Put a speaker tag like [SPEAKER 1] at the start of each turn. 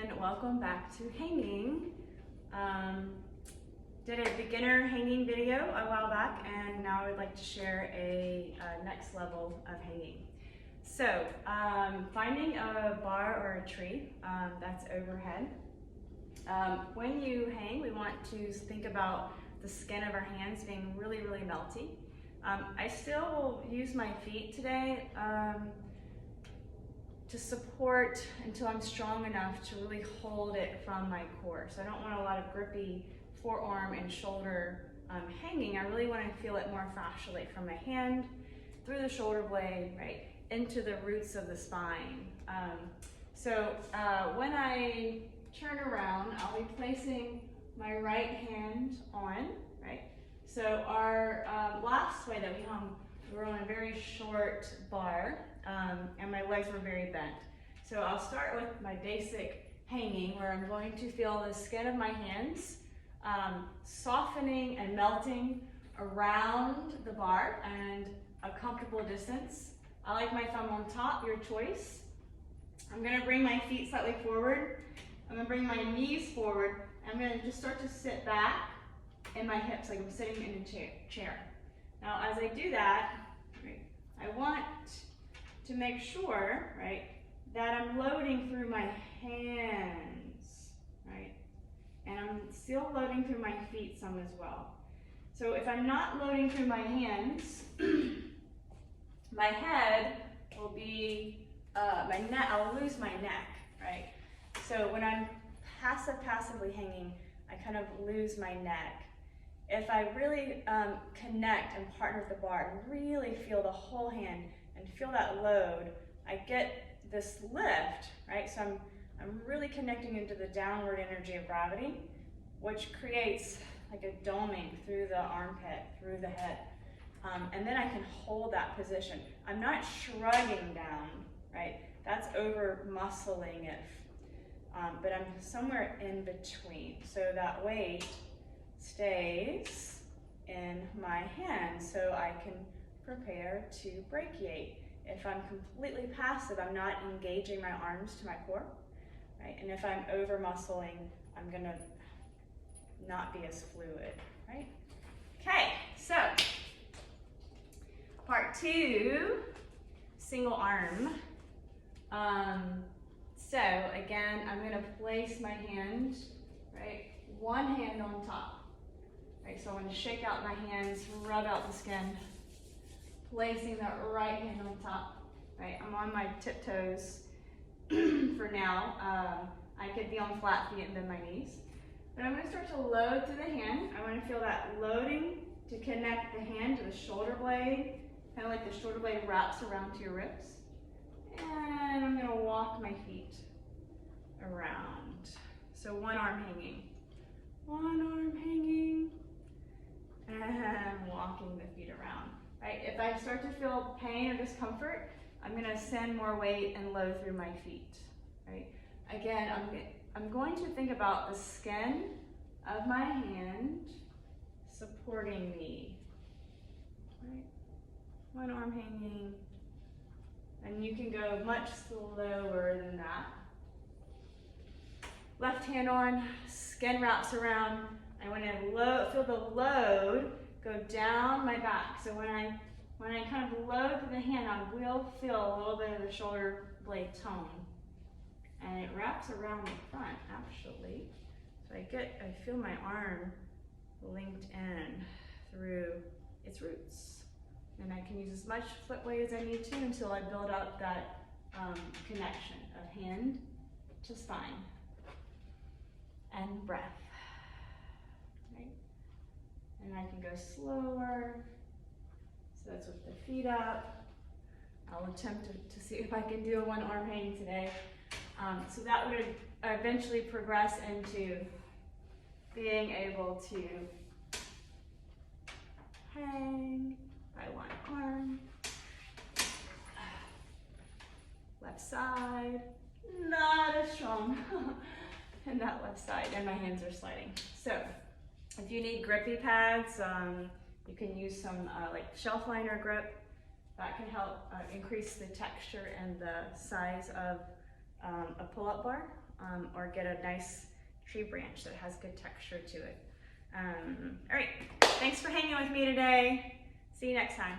[SPEAKER 1] and welcome back to hanging. Did a beginner hanging video a while back, and now I would like to share a next level of hanging. So finding a bar or a tree that's overhead. When you hang, we want to think about the skin of our hands being really, really melty. I still will use my feet today to support until I'm strong enough to really hold it from my core. So I don't want a lot of grippy forearm and shoulder hanging. I really want to feel it more fascially from my hand, through the shoulder blade, right, into the roots of the spine. When I turn around, I'll be placing my right hand on, right? So our last way that we hung, we were on a very short bar, and my legs were very bent. So I'll start with my basic hanging, where I'm going to feel the skin of my hands softening and melting around the bar and a comfortable distance. I like my thumb on top, your choice. I'm gonna bring my feet slightly forward. I'm gonna bring my knees forward. I'm gonna just start to sit back in my hips like I'm sitting in a chair. Now, as I do that, right, I want to make sure, right, that I'm loading through my hands, right? And I'm still loading through my feet some as well. So if I'm not loading through my hands, my head will be, I'll lose my neck, right? So when I'm passively hanging, I kind of lose my neck. If I really connect and partner with the bar and really feel the whole hand and feel that load, I get this lift, right? So I'm really connecting into the downward energy of gravity, which creates like a doming through the armpit, through the head. And then I can hold that position. I'm not shrugging down, right? That's over muscling it. But I'm somewhere in between. So that weight stays in my hand so I can prepare to brachiate. If I'm completely passive, I'm not engaging my arms to my core, right? And if I'm over muscling, I'm gonna not be as fluid, right? Okay, so part two, single arm. So again, I'm gonna place my hand, right? One hand on top, right? So I'm gonna shake out my hands, rub out the skin, placing that right hand on top, right? I'm on my tiptoes for now. I could be on flat feet and bend my knees. But I'm gonna start to load through the hand. I wanna feel that loading to connect the hand to the shoulder blade, kind of like the shoulder blade wraps around to your ribs. And I'm gonna walk my feet around. So one arm hanging, and walking the feet around. Right? If I start to feel pain or discomfort, I'm gonna send more weight and load through my feet. Right? Again, I'm going to think about the skin of my hand supporting me. Right? One arm hanging, and you can go much slower than that. Left hand on, skin wraps around. I want to feel the load go down my back. So when I kind of load through the hand, I will feel a little bit of the shoulder blade tone. And it wraps around the front, actually. So I feel my arm linked in through its roots. And I can use as much foot weight as I need to until I build up that connection of hand to spine and breath, right? And I can go slower. So that's with the feet up. I'll attempt to see if I can do a one arm hang today. So that would eventually progress into being able to hang by one arm. Left side, not as strong. And that left side, and my hands are sliding. So if you need grippy pads, you can use some like shelf liner grip. That can help increase the texture and the size of a pull-up bar, or get a nice tree branch that has good texture to it. All right, thanks for hanging with me today. See you next time.